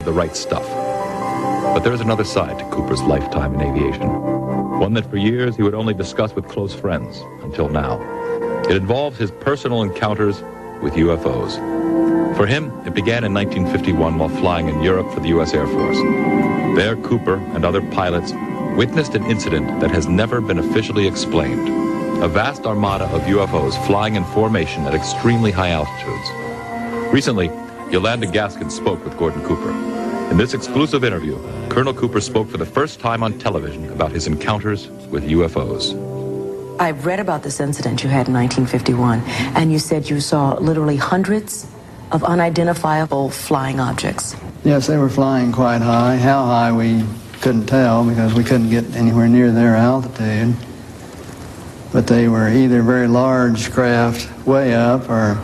the right stuff. But there's another side to Cooper's lifetime in aviation, one that for years he would only discuss with close friends, until now. It involves his personal encounters with UFOs. For him, it began in 1951 while flying in Europe for the U.S. Air Force. There, Cooper and other pilots witnessed an incident that has never been officially explained. A vast armada of UFOs flying in formation at extremely high altitudes. Recently, Yolanda Gaskin spoke with Gordon Cooper. In this exclusive interview, Colonel Cooper spoke for the first time on television about his encounters with UFOs. I've read about this incident you had in 1951, and you said you saw literally hundreds of unidentifiable flying objects. Yes, they were flying quite high. How high we couldn't tell because we couldn't get anywhere near their altitude. But they were either very large craft way up or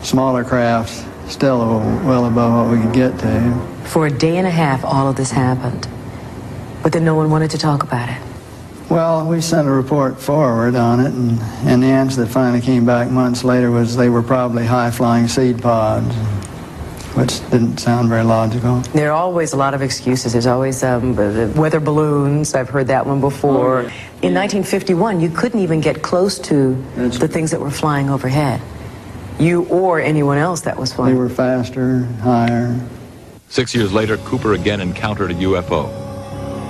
smaller craft still well above what we could get to. For a day and a half, all of this happened. But then no one wanted to talk about it. Well, we sent a report forward on it, and the answer that finally came back months later was they were probably high-flying seed pods, which didn't sound very logical. There are always a lot of excuses. There's always weather balloons. I've heard that one before. In 1951, you couldn't even get close to the things that were flying overhead. You or anyone else that was flying. They were faster, higher. 6 years later, Cooper again encountered a UFO.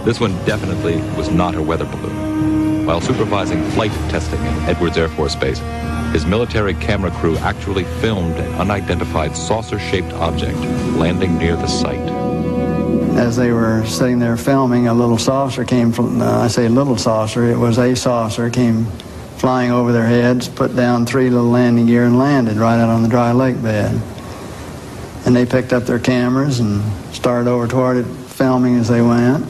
This one definitely was not a weather balloon. While supervising flight testing at Edwards Air Force Base, his military camera crew actually filmed an unidentified saucer-shaped object landing near the site. As they were sitting there filming, a little saucer came from, I say little saucer, it was a saucer, came flying over their heads, put down 3 little landing gear and landed right out on the dry lake bed. And they picked up their cameras and started over toward it, filming as they went.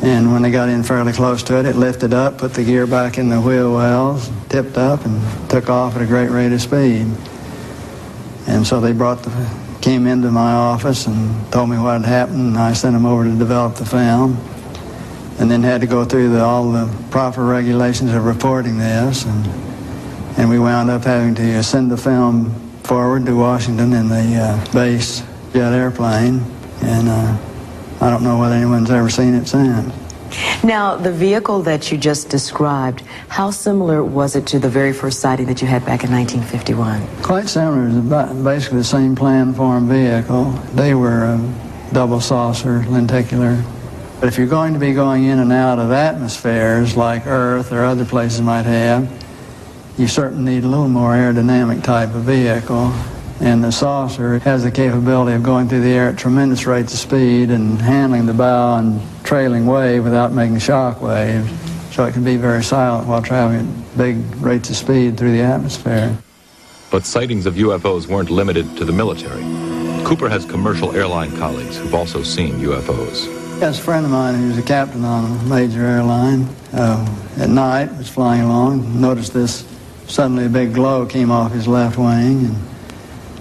And when they got in fairly close to it, it lifted up, put the gear back in the wheel wells, tipped up, and took off at a great rate of speed. And so they came into my office and told me what had happened, and I sent them over to develop the film. And then had to go through all the proper regulations of reporting this. And we wound up having to send the film forward to Washington in the base jet airplane. And I don't know whether anyone's ever seen it since. Now, the vehicle that you just described, how similar was it to the very first sighting that you had back in 1951? Quite similar. It was basically the same plan-form vehicle. They were double saucer, lenticular. But if you're going to be going in and out of atmospheres like Earth or other places might have, you certainly need a little more aerodynamic type of vehicle. And the saucer has the capability of going through the air at tremendous rates of speed and handling the bow and trailing wave without making shock waves. So it can be very silent while traveling at big rates of speed through the atmosphere. But sightings of UFOs weren't limited to the military. Cooper has commercial airline colleagues who've also seen UFOs. Yes, a friend of mine who's a captain on a major airline at night was flying along, noticed this, suddenly a big glow came off his left wing, and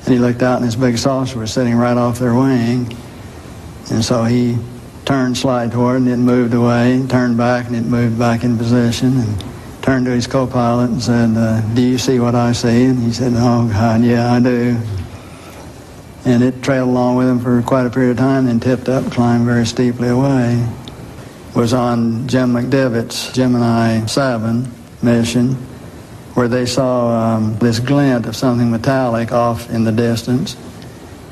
he looked out and this big saucer was sitting right off their wing. And so he turned, slide toward it, and it moved away, turned back, and it moved back in position, and turned to his co-pilot and said, do you see what I see? And he said, oh, God, yeah, I do. And it trailed along with him for quite a period of time, then tipped up, climbed very steeply away. Was on Jim McDivitt's Gemini 7 mission, where they saw this glint of something metallic off in the distance.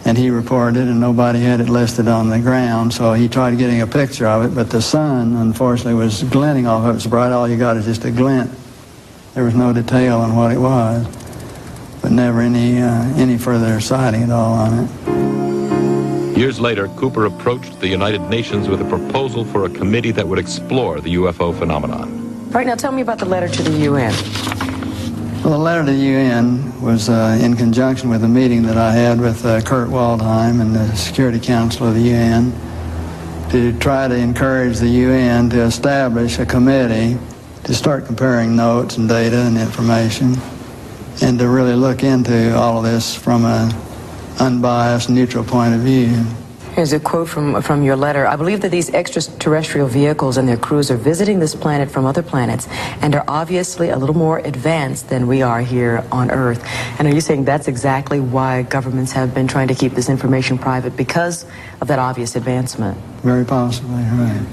And he reported, and nobody had it listed on the ground, so he tried getting a picture of it, but the sun, unfortunately, was glinting off of it so bright. All you got is just a glint. There was no detail on what it was, but never any further sighting at all on it. Years later, Cooper approached the United Nations with a proposal for a committee that would explore the UFO phenomenon. Right, now tell me about the letter to the UN. Well, the letter to the UN was in conjunction with a meeting that I had with Kurt Waldheim and the Security Council of the UN to try to encourage the UN to establish a committee to start comparing notes and data and information and to really look into all of this from an unbiased, neutral point of view. Here's a quote from your letter. I believe that these extraterrestrial vehicles and their crews are visiting this planet from other planets and are obviously a little more advanced than we are here on Earth. And are you saying that's exactly why governments have been trying to keep this information private, because of that obvious advancement? Very possibly, right.